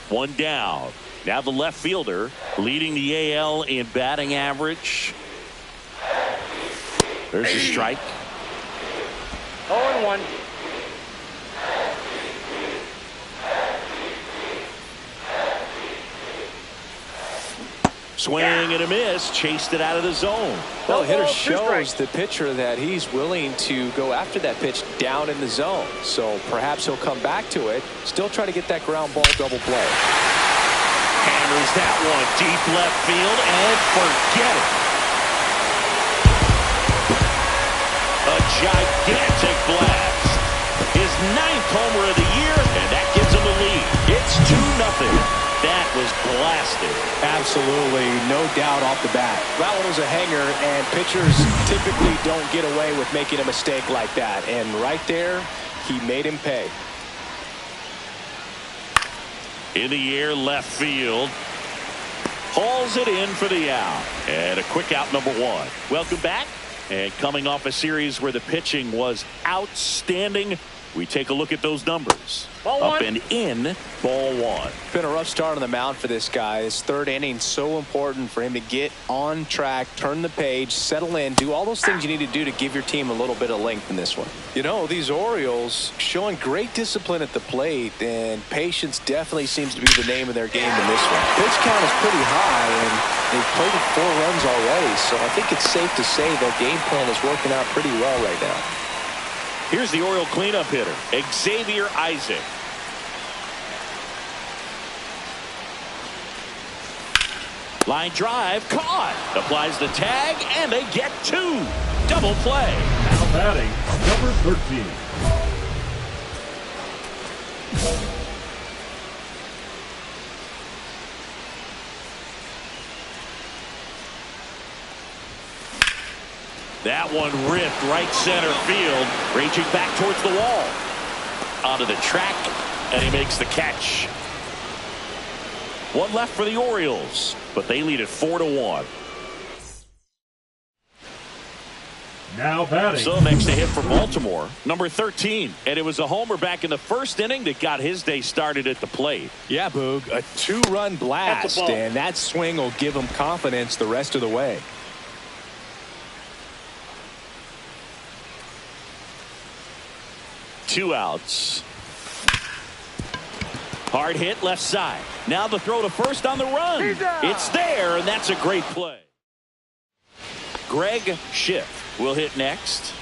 One down. Now the left fielder leading the AL in batting average. There's a strike. 0-1. Swing and a miss. Chased it out of the zone. Well, the hitter shows the pitcher that he's willing to go after that pitch down in the zone. So perhaps he'll come back to it. Still try to get that ground ball double play. Hammers that one deep left field and forget it. A gigantic blast. His 9th homer of the year, and that gives him the lead. It's 2-0. That was blasted. Absolutely, no doubt off the bat. That one was a hanger, and pitchers typically don't get away with making a mistake like that. And right there, he made him pay. In the air, left field. Hauls it in for the out. And a quick out, number 1. Welcome back. And coming off a series where the pitching was outstanding, we take a look at those numbers. Up and in, ball 1. Been a rough start on the mound for this guy. His 3rd inning, so important for him to get on track, turn the page, settle in, do all those things you need to do to give your team a little bit of length in this one. You know, these Orioles showing great discipline at the plate, and patience definitely seems to be the name of their game in this one. Pitch count is pretty high, and they've played with 4 runs already, so I think it's safe to say their game plan is working out pretty well right now. Here's the Oriole cleanup hitter, Xavier Isaac. Line drive, caught. Applies the tag, and they get 2. Double play. Now batting, number 13. That one ripped right center field, raging back towards the wall. Onto the track, and he makes the catch. 1 left for the Orioles, but they lead it 4-1. Now batting. So next to hit for Baltimore, number 13. And it was a homer back in the 1st inning that got his day started at the plate. Yeah, Boog, a 2-run blast, and that swing will give him confidence the rest of the way. Two outs. Hard hit left side. Now the throw to first on the run. It's there, and that's a great play. Greg Schiff will hit next.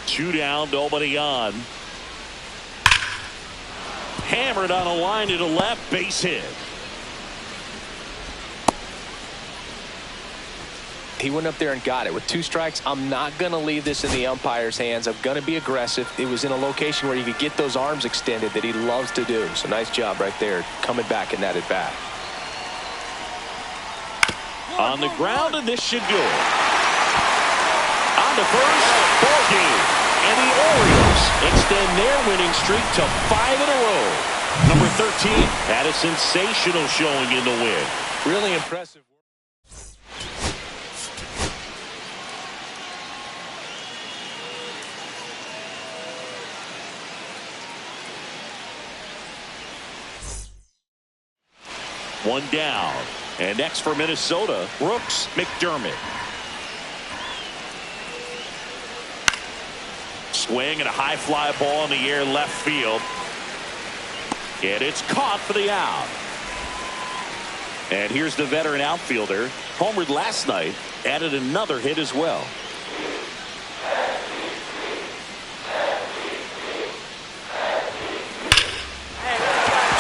2 down, nobody on. Hammered on a line to the left, base hit. He went up there and got it. With 2 strikes, I'm not going to leave this in the umpire's hands. I'm going to be aggressive. It was in a location where you could get those arms extended that he loves to do. So nice job right there, coming back in that at bat. On the ground, and this should do it. On to first, ball game. And the Orioles extend their winning streak to 5 in a row. Number 13 had a sensational showing in the win. Really impressive. One down. And next for Minnesota, Brooks McDermott. Swing and a high fly ball in the air left field. And it's caught for the out. And here's the veteran outfielder. Homered last night. Added another hit as well.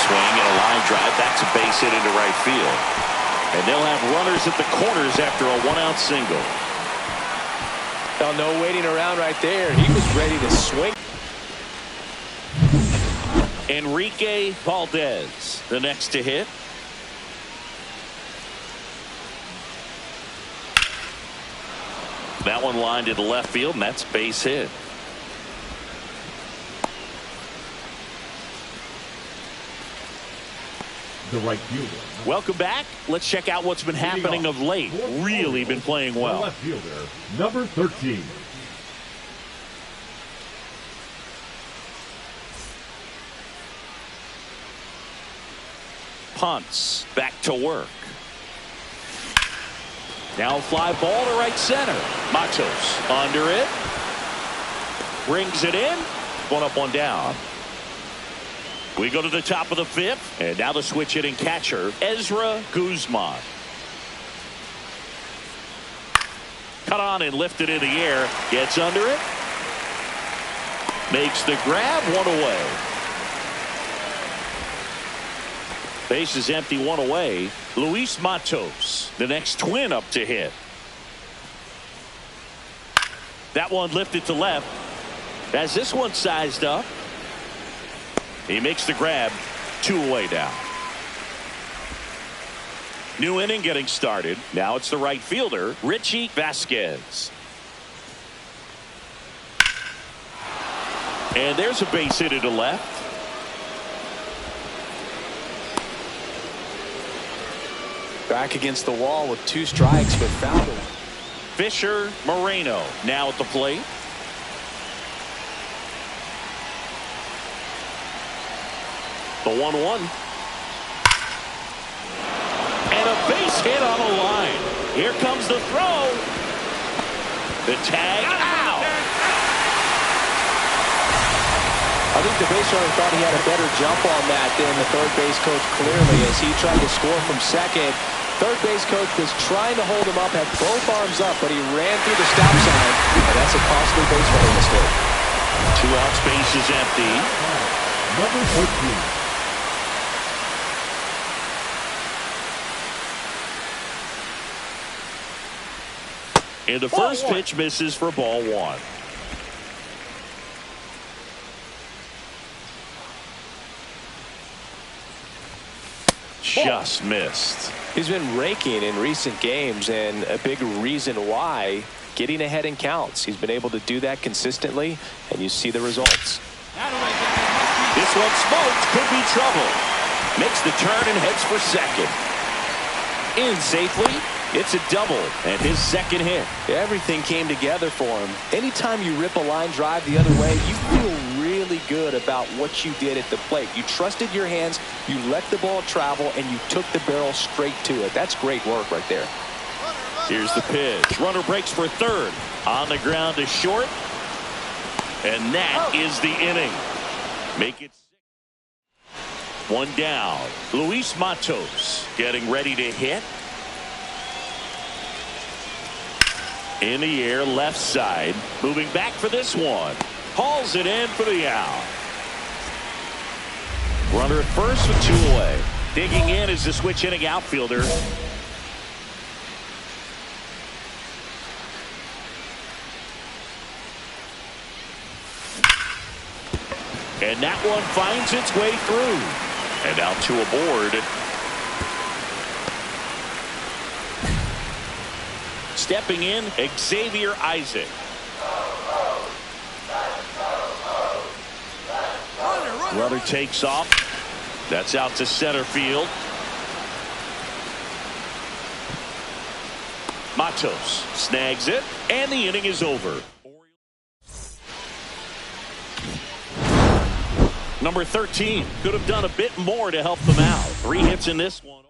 Swing and a line drive. That's a base hit into right field. And they'll have runners at the corners after a 1-out single. Oh, no waiting around right there. He was ready to swing. Enrique Valdez, the next to hit. That one lined into left field, and that's base hit. The right fielder. Welcome back. Let's check out what's been happening of late. Really been playing well. The left fielder, number 13. Punts back to work. Now fly ball to right center. Matos under it. Brings it in. One up, one down. We go to the top of the fifth. And now the switch hitting catcher, Ezra Guzman. Cut on and lifted in the air. Gets under it. Makes the grab, one away. Base is empty, one away. Luis Matos, the next twin up to hit. That one lifted to left. As this one sized up. He makes the grab, two away now. New inning getting started. Now it's the right fielder, Richie Vasquez. And there's a base hit to left. Back against the wall with 2 strikes, but fouled him. Fisher Moreno now at the plate. The 1-1. And a base hit on the line. Here comes the throw. The tag out. I think the base runner thought he had a better jump on that than the third base coach clearly as he tried to score from second. Third base coach was trying to hold him up, had both arms up, but he ran through the stop sign, and that's a costly base running mistake. 2 outs, base is empty. Number 14. And the first pitch misses for ball 1. Just missed. He's been raking in recent games, and a big reason why, getting ahead in counts. He's been able to do that consistently, and you see the results. This one smoked, could be trouble. Makes the turn and heads for second. In safely. It's a double and his second hit. Everything came together for him. Anytime you rip a line drive the other way, you feel really good about what you did at the plate. You trusted your hands, you let the ball travel, and you took the barrel straight to it. That's great work right there. Here's the pitch. Runner breaks for third. On the ground to short. And that is the inning. Make it 1 down. Luis Matos getting ready to hit. In the air, left side. Moving back for this one. Hauls it in for the out. Runner at first with 2 away. Digging in is the switch hitting outfielder. And that one finds its way through. And out to aboard. Stepping in, Xavier Isaac. Runner takes off. That's out to center field. Matos snags it, and the inning is over. Number 13 could have done a bit more to help them out. 3 hits in this one.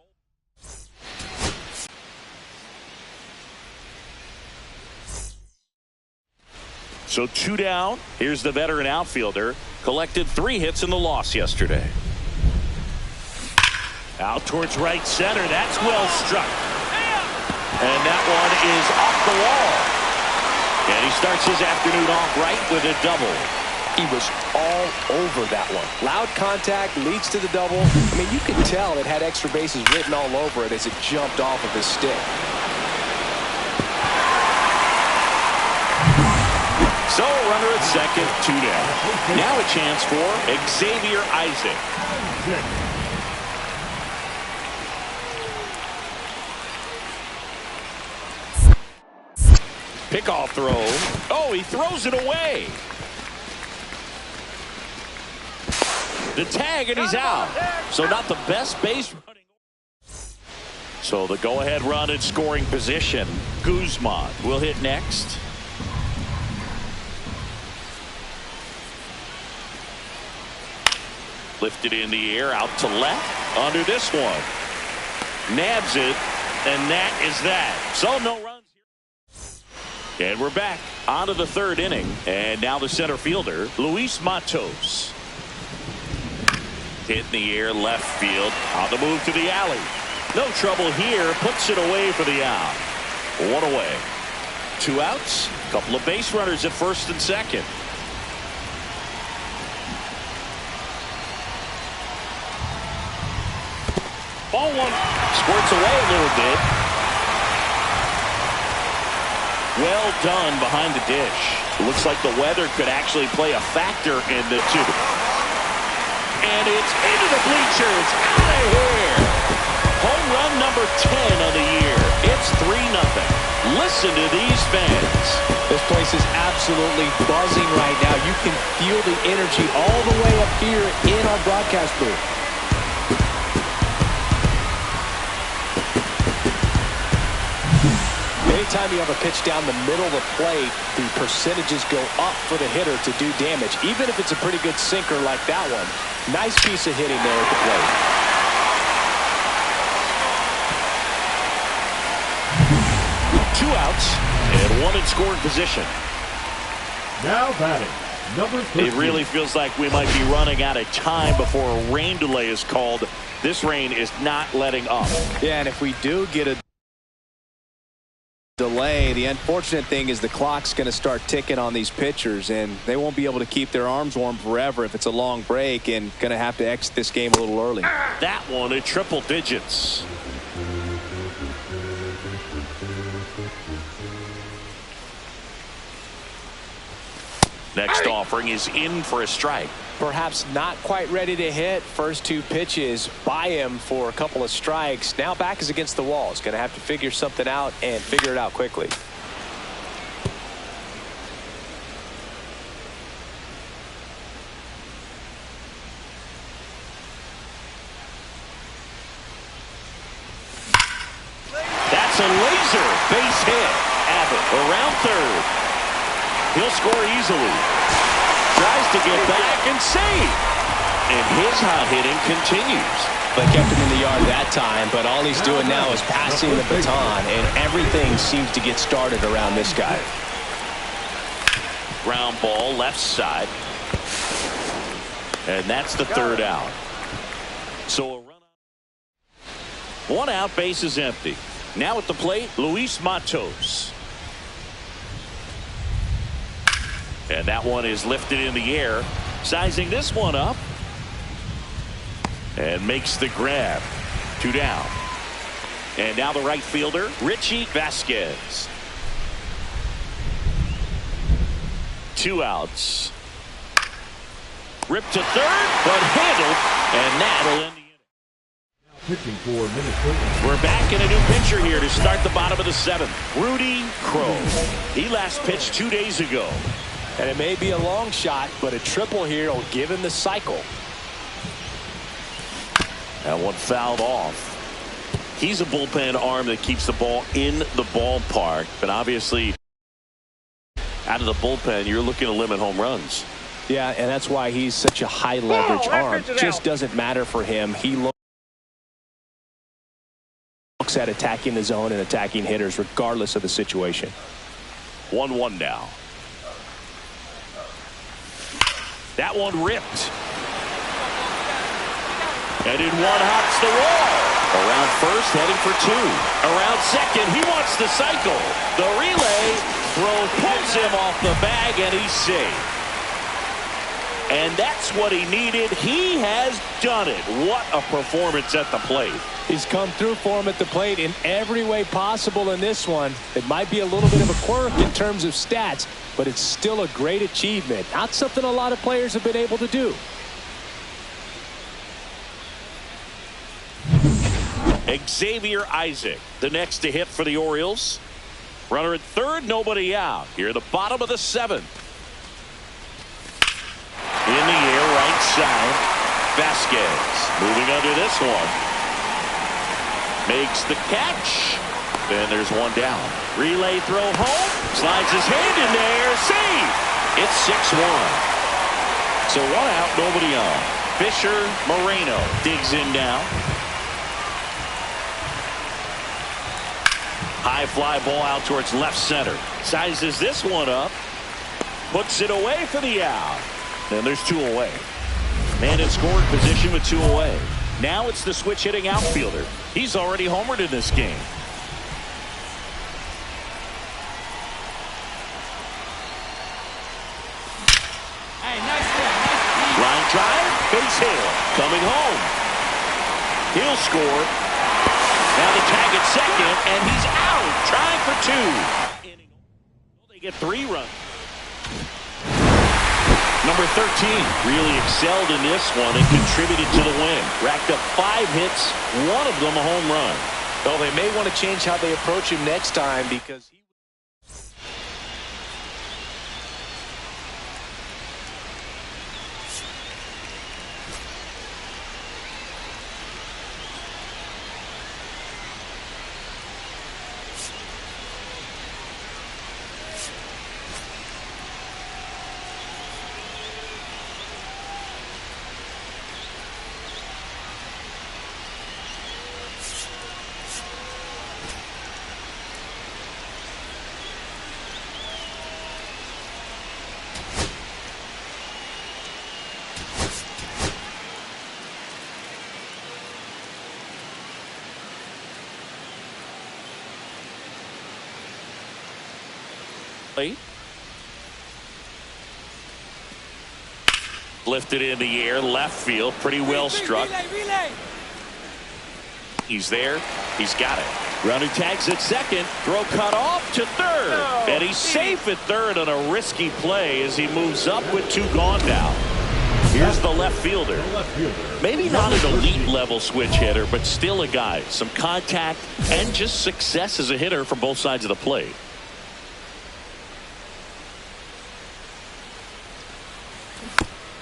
So 2 down. Here's the veteran outfielder. Collected 3 hits in the loss yesterday. Out towards right center. That's well struck. And that one is off the wall. And he starts his afternoon off right with a double. He was all over that one. Loud contact leads to the double. I mean, you can tell it had extra bases written all over it as it jumped off of his stick. So runner at second, 2 down. Now a chance for Xavier Isaac. Pickoff throw. Oh, he throws it away. The tag, and he's out. So not the best base running. So the go-ahead run in scoring position. Guzman will hit next. Lifted in the air, out to left. Under this one. Nabs it, and that is that. So no runs here. And we're back onto the third inning. And now the center fielder, Luis Matos. Hit in the air, left field. On the move to the alley. No trouble here. Puts it away for the out. 1 away. 2 outs. Couple of base runners at first and second. Ball one squirts away a little bit. Well done behind the dish. Looks like the weather could actually play a factor in the two. And it's into the bleachers. Out of here. Home run number 10 of the year. It's 3-0. Listen to these fans. This place is absolutely buzzing right now. You can feel the energy all the way up here in our broadcast booth. Anytime you have a pitch down the middle of the plate, the percentages go up for the hitter to do damage, even if it's a pretty good sinker like that one. Nice piece of hitting there at the plate. 2 outs and 1 in scoring position. Now batting, number 13. It really feels like we might be running out of time before a rain delay is called. This rain is not letting up. Yeah, and if we do get a delay, the unfortunate thing is the clock's going to start ticking on these pitchers, and they won't be able to keep their arms warm forever if it's a long break, and going to have to exit this game a little early. That one in triple digits. Next offering is in for a strike. Perhaps not quite ready to hit. First 2 pitches by him for a couple of strikes. Now back is against the wall. He's going to have to figure something out and figure it out quickly. That's a laser base hit. Abbott around third. He'll score easily. Tries to get back and save. And his hot hitting continues. They kept him in the yard that time, but all he's doing now is passing the baton, and everything seems to get started around this guy. Ground ball left side. And that's the third out. So a run out. 1 out, base is empty. Now at the plate, Luis Matos. And that one is lifted in the air. Sizing this one up. And makes the grab. 2 down. And now the right fielder, Richie Vasquez. 2 outs. Ripped to third, but handled. And that'll end the inning. Pitching for Minnesota. We're back in a new pitcher here to start the bottom of the 7th. Rudy Crow. He last pitched 2 days ago. And it may be a long shot, but a triple here will give him the cycle. That one fouled off. He's a bullpen arm that keeps the ball in the ballpark. But obviously, out of the bullpen, you're looking to limit home runs. Yeah, and that's why he's such a high leverage arm. Just doesn't matter for him. He looks at attacking the zone and attacking hitters regardless of the situation. 1-1 now. That one ripped. And in one hops the wall. Around first, heading for 2. Around second, he wants the cycle. The relay throw pulls him off the bag, and he's safe. And that's what he needed. He has done it. What a performance at the plate. He's come through for him at the plate in every way possible in this one. It might be a little bit of a quirk in terms of stats, but it's still a great achievement. Not something a lot of players have been able to do. Xavier Isaac, the next to hit for the Orioles. Runner at third, nobody out. Here at the bottom of the seventh. In the air, right side. Vasquez moving under this one. Makes the catch. Then there's one down. Relay throw home. Slides his hand in there. Save. It's 6-1. So one out, nobody on. Fisher Moreno digs in now. High fly ball out towards left center. Sizes this one up. Puts it away for the out. And there's two away. Man in scoring position with two away. Now it's the switch hitting outfielder. He's already homered in this game. Hey, nice one. Line drive, base hit. Coming home. He'll score. Now the tag at second, and he's out. Trying for two. They get 3 runs. Number 13 really excelled in this one and contributed to the win. Racked up 5 hits, one of them a home run. Well, they may want to change how they approach him next time because he Lifted in the air, left field, pretty well struck. Relay. He's there. He's got it. Runner tags at second. Throw cut off to third. And he's safe at third on a risky play as he moves up with 2 gone now. Here's the left fielder. Maybe not an elite level switch hitter, but still a guy. Some contact and just success as a hitter from both sides of the plate.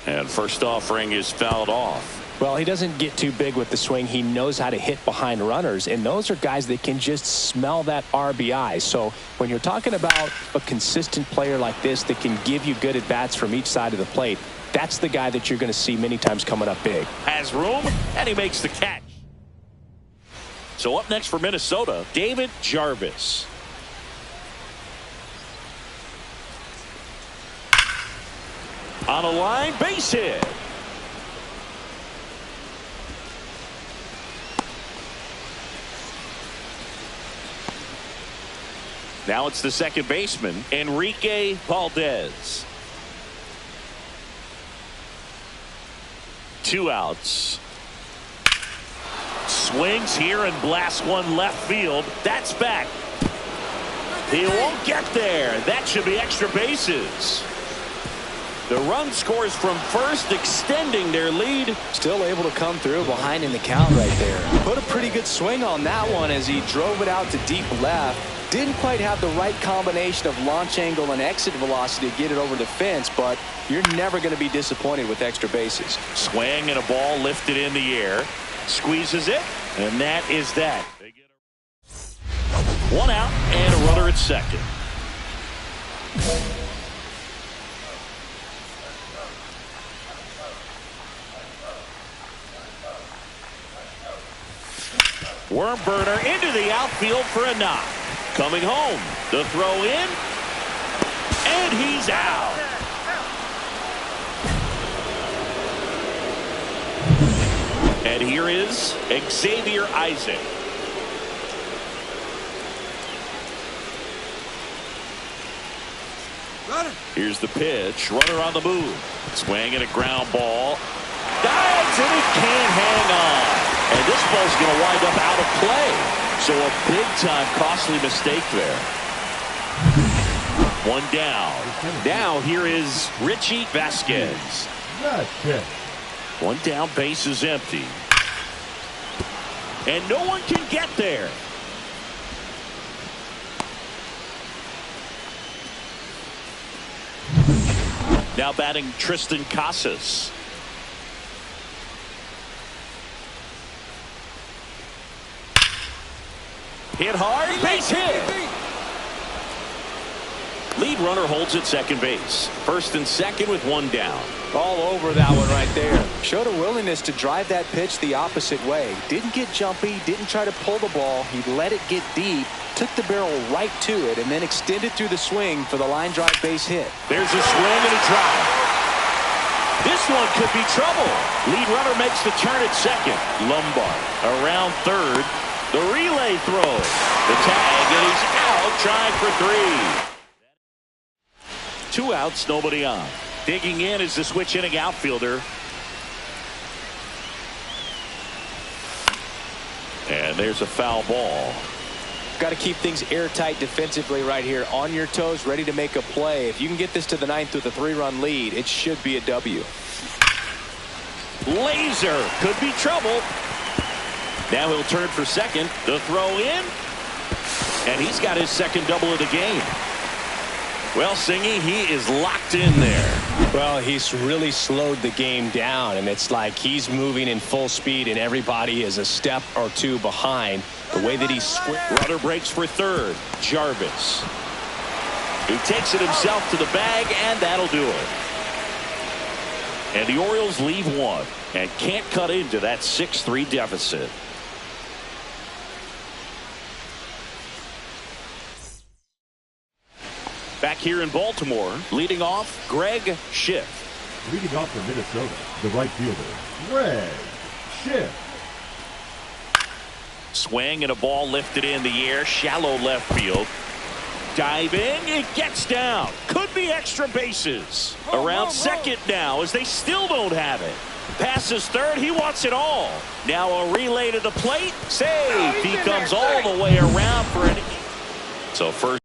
And first offering is fouled off. Well, he doesn't get too big with the swing. He knows how to hit behind runners, and those are guys that can just smell that RBI. So when you're talking about a consistent player like this that can give you good at-bats from each side of the plate, that's the guy that you're going to see many times coming up big. Has room, and he makes the catch. So up next for Minnesota, David Jarvis. On a line, base hit. Now it's the second baseman, Enrique Valdez. 2 outs. Swings here and blasts one left field. That's back. He won't get there. That should be extra bases. The run scores from first, extending their lead. Still able to come through behind in the count right there. Put a pretty good swing on that one as he drove it out to deep left. Didn't quite have the right combination of launch angle and exit velocity to get it over the fence, but you're never going to be disappointed with extra bases. Swing and a ball lifted in the air. Squeezes it, and that is that. They get 1 out and a runner at second. Worm burner into the outfield for a knock. Coming home, the throw in, and he's out. And here is Xavier Isaac. Here's the pitch. Runner on the move. Swing and a ground ball. Dives and he can't hang on. And this ball's going to wind up out of play. So a big-time costly mistake there. One down. Now here is Richie Vasquez. One down, base is empty. And no one can get there. Now batting Tristan Casas. Hit hard, base hit. Lead runner holds at second base. First and second with one down. All over that one right there. Showed a willingness to drive that pitch the opposite way. Didn't get jumpy, didn't try to pull the ball. He let it get deep, took the barrel right to it, and then extended through the swing for the line drive base hit. There's a swing and a drive. This one could be trouble. Lead runner makes the turn at second. Lombard around third. The relay throw. The tag, and he's out trying for three. 2 outs, nobody on. Digging in is the switch inning outfielder. And there's a foul ball. Got to keep things airtight defensively right here. On your toes, ready to make a play. If you can get this to the ninth with a 3-run lead, it should be a W. Laser could be trouble. Now he'll turn for second. The throw in. And he's got his second double of the game. Well, Singy, he is locked in there. Well, he's really slowed the game down, and it's like he's moving in full speed, and everybody is a step or two behind. The way that he's runner breaks for third. Jarvis. He takes it himself to the bag, and that'll do it. And the Orioles leave one and can't cut into that 6-3 deficit. Back here in Baltimore, leading off, Greg Schiff. Leading off for Minnesota, the right fielder, Greg Schiff. Swing and a ball lifted in the air, shallow left field. Diving, it gets down. Could be extra bases. Around second now as they still don't have it. Passes third, he wants it all. Now a relay to the plate, safe. He comes all the way around for an. So first.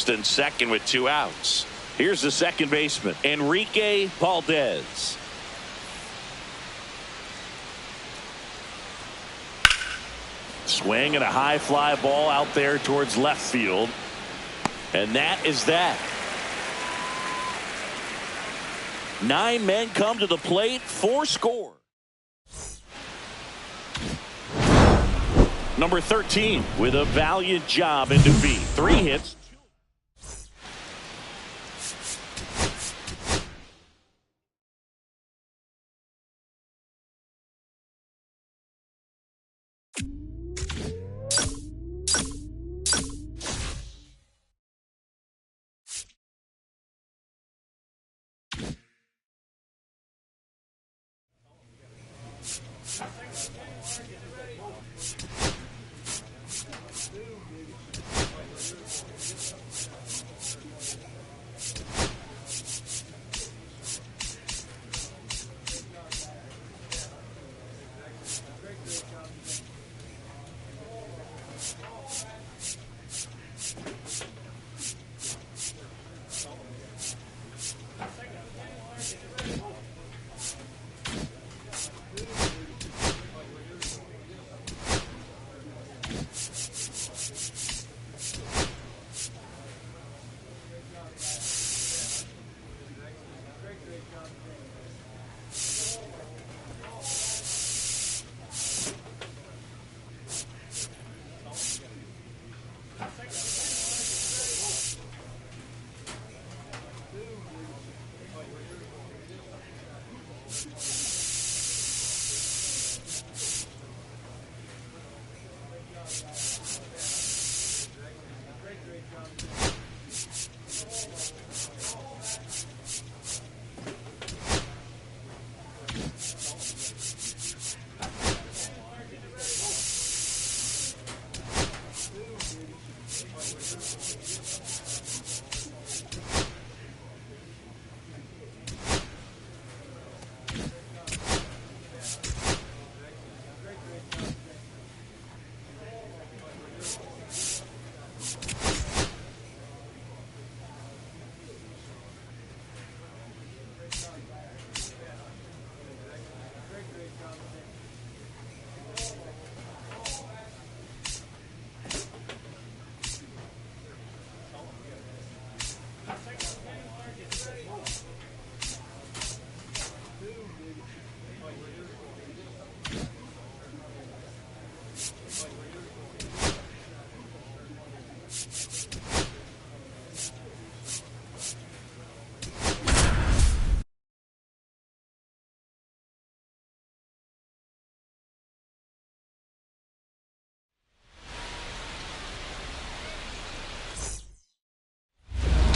And second with 2 outs. Here's the second baseman, Enrique Valdez. Swing and a high fly ball out there towards left field. And that is that. 9 men come to the plate, 4 score. Number 13 with a valiant job in defeat. 3 hits.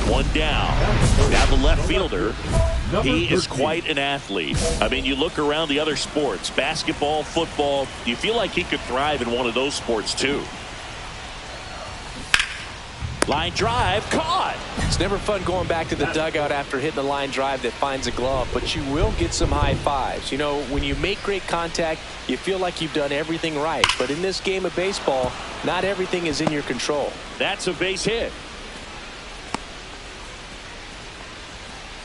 One down. Now the left fielder. He is quite an athlete. I mean, you look around the other sports, basketball, football, you feel like he could thrive in one of those sports too. Line drive, caught. It's never fun going back to the dugout after hitting a line drive that finds a glove, but you will get some high fives. You know, when you make great contact, you feel like you've done everything right. But in this game of baseball, not everything is in your control. That's a base hit.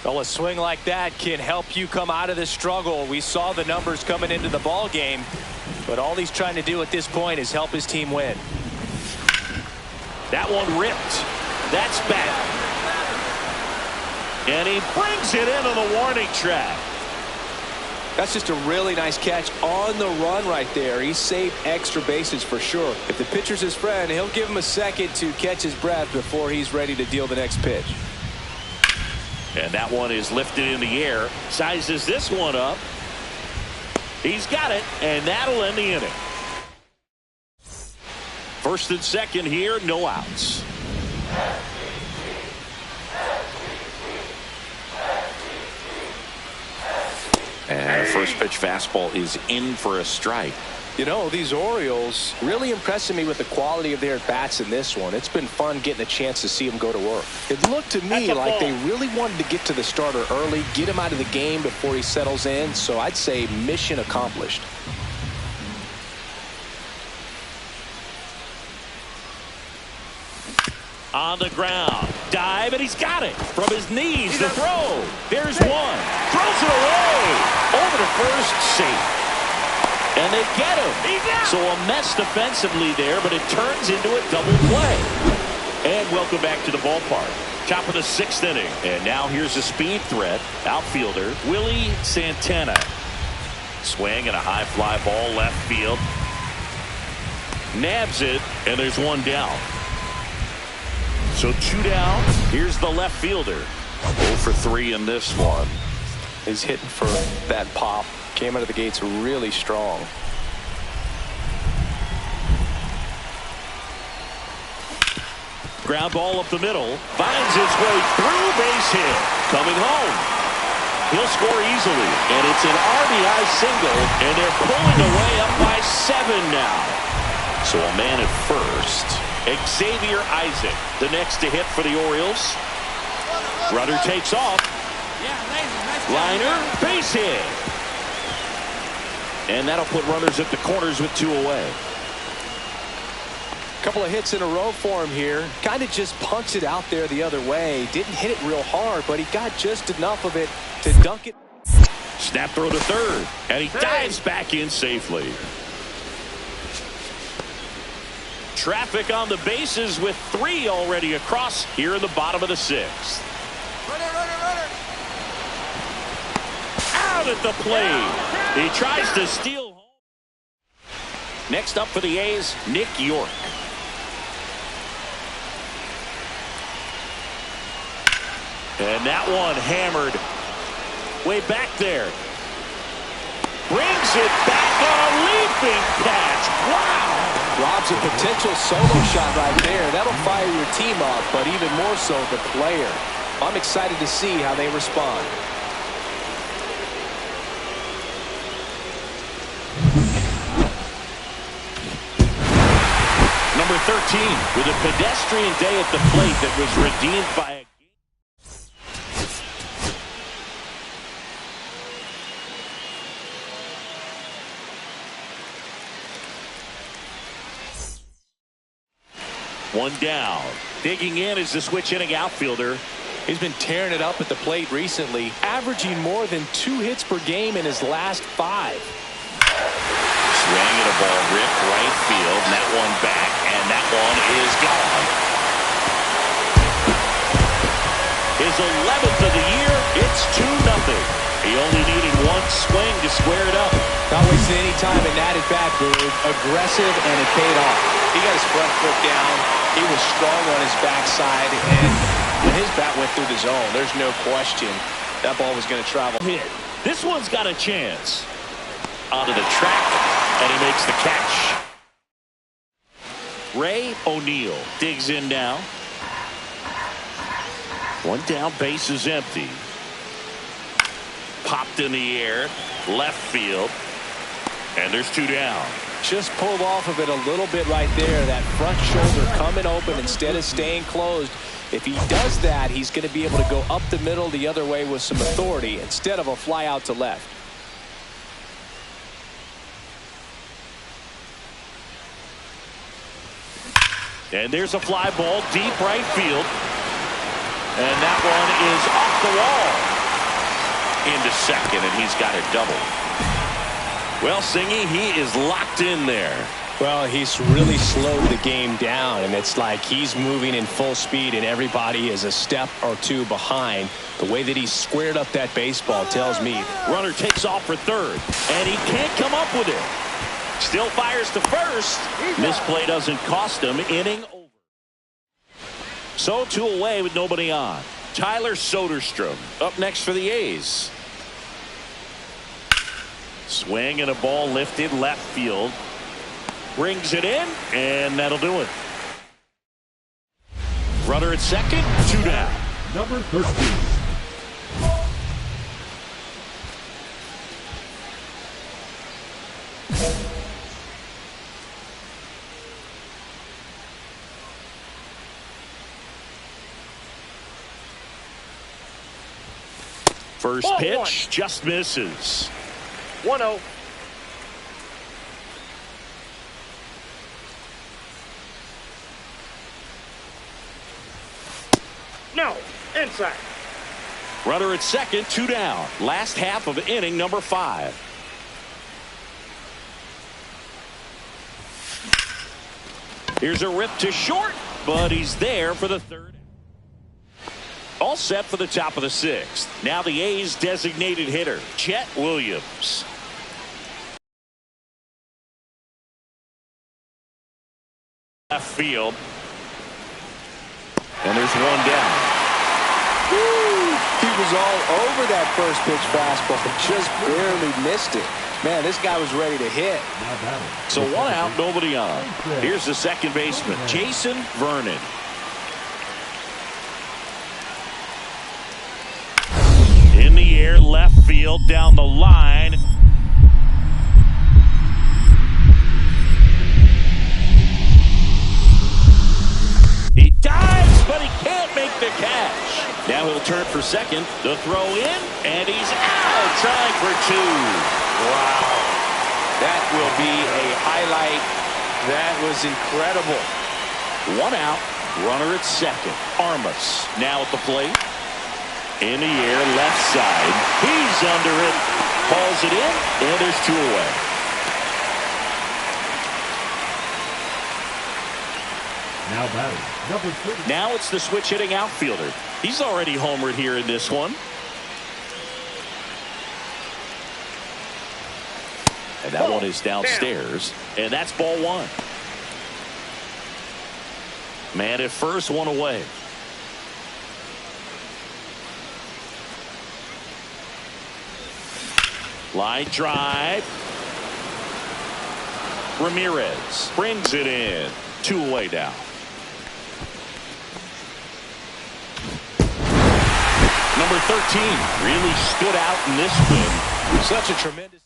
Well, a swing like that can help you come out of the struggle. We saw the numbers coming into the ball game, but all he's trying to do at this point is help his team win. That one ripped. That's back. And he brings it into the warning track. That's just a really nice catch on the run right there. He saved extra bases for sure. If the pitcher's his friend, he'll give him a second to catch his breath before he's ready to deal the next pitch. And that one is lifted in the air. Sizes this one up. He's got it, and that'll end the inning. First and second here, no outs. And a first pitch fastball is in for a strike. You know, these Orioles really impressing me with the quality of their at-bats in this one. It's been fun getting a chance to see them go to work. It looked to me like they really wanted to get to the starter early, get him out of the game before he settles in. So I'd say mission accomplished. On the ground. Dive, and he's got it. From his knees, the throw. There's one. Throws it away. Over to first, safe. And they get him. So a mess defensively there, but it turns into a double play. And welcome back to the ballpark. Top of the sixth inning. And now here's a speed threat. Outfielder Willie Santana. Swing and a high fly ball left field. Nabs it, and there's one down. So two down. Here's the left fielder. 0 for 3 in this one. He's hitting for that pop. Came out of the gates really strong. Ground ball up the middle. Finds his way through, base hit. Coming home. He'll score easily. And it's an RBI single. And they're pulling away up by 7 now. So a man at first. Xavier Isaac, the next to hit for the Orioles. Runner takes off. Liner, base hit. And that'll put runners at the corners with 2 away. Couple of hits in a row for him here. Kind of just punts it out there the other way. Didn't hit it real hard, but he got just enough of it to dunk it. Snap throw to third. And he dives back in safely. Traffic on the bases with 3 already across here in the bottom of the 6th. Runner. Out at the plate. He tries to steal home. Next up for the A's, Nick York. And that one hammered way back there. Brings it back on a leaping catch. Wow. Robs a potential solo shot right there. That'll fire your team up, but even more so the player. I'm excited to see how they respond. Number 13 with a pedestrian day at the plate that was redeemed by a one down. Digging in is the switch hitting outfielder. He's been tearing it up at the plate recently, averaging more than 2 hits per game in his last 5. Swing at a ball ripped right field. And that one back, and that one is gone. His 11th of the year. It's 2-0. He only needed one swing to square it up. Not wasting any time in that at bat, Boog. Aggressive, and it paid off. He got his front foot down. He was strong on his backside, and when his bat went through the zone, there's no question that ball was going to travel. This one's got a chance. Onto the track, and he makes the catch. Ray O'Neal digs in now. One down, base is empty. Popped in the air, left field, and there's 2 down. Just pulled off of it a little bit right there. That front shoulder coming open instead of staying closed. If he does that, he's going to be able to go up the middle the other way with some authority instead of a fly out to left. And there's a fly ball deep right field. And that one is off the wall. Into second, and he's got a double. Well, Singy, he is locked in there. Well, he's really slowed the game down, and it's like he's moving in full speed, and everybody is a step or 2 behind. The way that he squared up that baseball tells me. Runner takes off for third, and he can't come up with it. Still fires to first. Misplay doesn't cost him. Inning over. So 2 away with nobody on. Tyler Soderstrom up next for the A's. Swing and a ball lifted left field. Brings it in, and that'll do it. Runner at second, 2 down. Number 13. First pitch just misses. 1-0. No, inside. Runner at second, 2 down. Last half of inning number 5. Here's a rip to short, but he's there for the 3rd. All set for the top of the 6th. Now the A's designated hitter, Chet Williams. Left field. And there's 1 down. Woo! He was all over that first pitch fastball, but just barely missed it. Man, this guy was ready to hit. So 1 out, nobody on. Here's the second baseman, Jason Vernon. In the air, left field, down the line. He dives, but he can't make the catch. Now he'll turn for second. The throw in, and he's out, trying for 2. Wow. That will be a highlight. That was incredible. 1 out, runner at second. Armas now at the plate. In the air, left side. He's under it. Hauls it in, and there's 2 away. Now batting, number 3. Now it's the switch hitting outfielder. He's already homered here in this one. And that one is downstairs. And that's ball 1. Man at first, 1 away. Line drive. Ramirez brings it in. 2 away now. Number 13 really stood out in this win. Such a tremendous.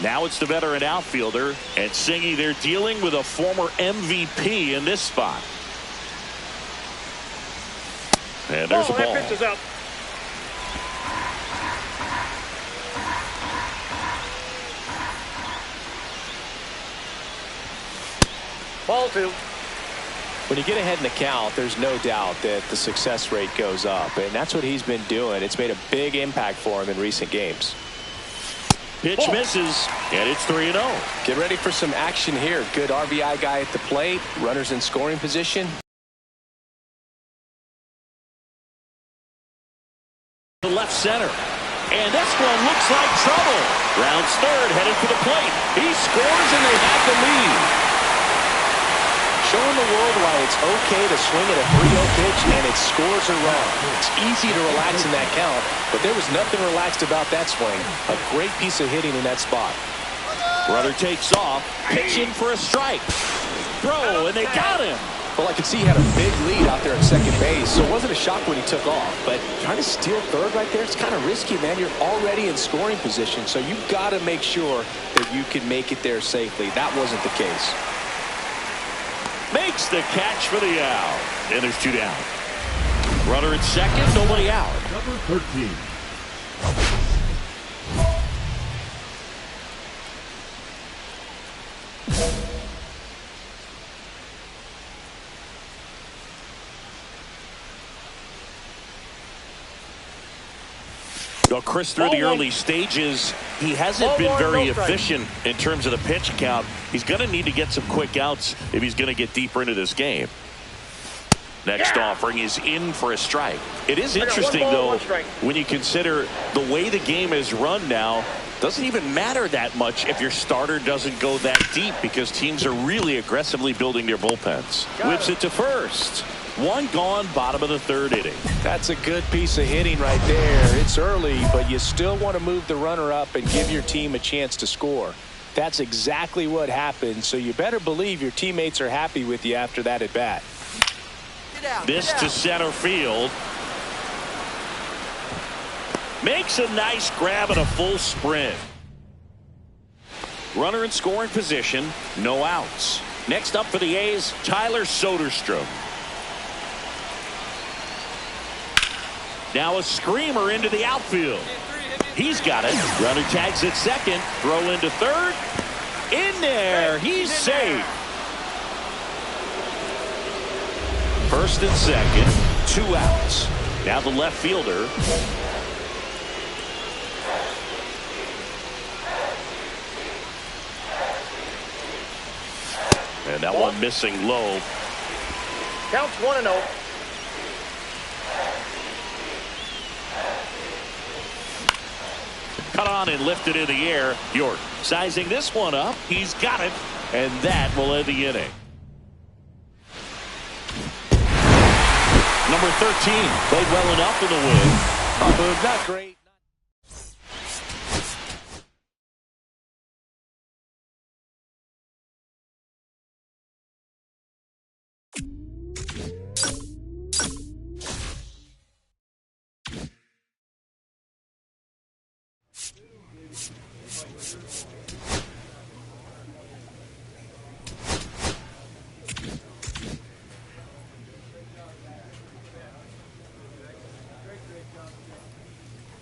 Now it's the veteran outfielder, and Singy, they're dealing with a former MVP in this spot. And there's a ball. That pitch is up. Ball 2. When you get ahead in the count, there's no doubt that the success rate goes up, and that's what he's been doing. It's made a big impact for him in recent games. Pitch misses, and it's 3-0. Get ready for some action here. Good RBI guy at the plate. Runners in scoring position. To left center. And this one looks like trouble. Rounds third, headed for the plate. He scores, and they have the lead. Showing the world why it's okay to swing at a 3-0 pitch and its scores are wrong. It's easy to relax in that count, but there was nothing relaxed about that swing. A great piece of hitting in that spot. Runner takes off, pitching for a strike. Throw, and they got him. Well, I could see he had a big lead out there at second base, so it wasn't a shock when he took off. But trying to steal third right there, it's kind of risky, man. You're already in scoring position, so you've got to make sure that you can make it there safely. That wasn't the case. Makes the catch for the out. And there's 2 down. Runner at second, nobody out. Number 13. Well, Chris, through the early stages, he hasn't been very efficient in terms of the pitch count. He's going to need to get some quick outs if he's going to get deeper into this game. Next offering is in for a strike. It is interesting, though, when you consider the way the game is run now, doesn't even matter that much if your starter doesn't go that deep because teams are really aggressively building their bullpens. Whips it to first. 1 gone, bottom of the 3rd inning. That's a good piece of hitting right there. It's early, but you still want to move the runner up and give your team a chance to score. That's exactly what happened, so you better believe your teammates are happy with you after that at bat. This to center field. Makes a nice grab and a full sprint. Runner in scoring position, no outs. Next up for the A's, Tyler Soderstrom. Now a screamer into the outfield. He's got it. Runner tags at second. Throw into third. In there. He's safe. First and second. 2 outs. Now the left fielder. And that one missing low. Counts 1-0. Cut on and lifted in the air. York sizing this one up. He's got it. And that will end the inning. Number 13 played well enough in the win. Not great.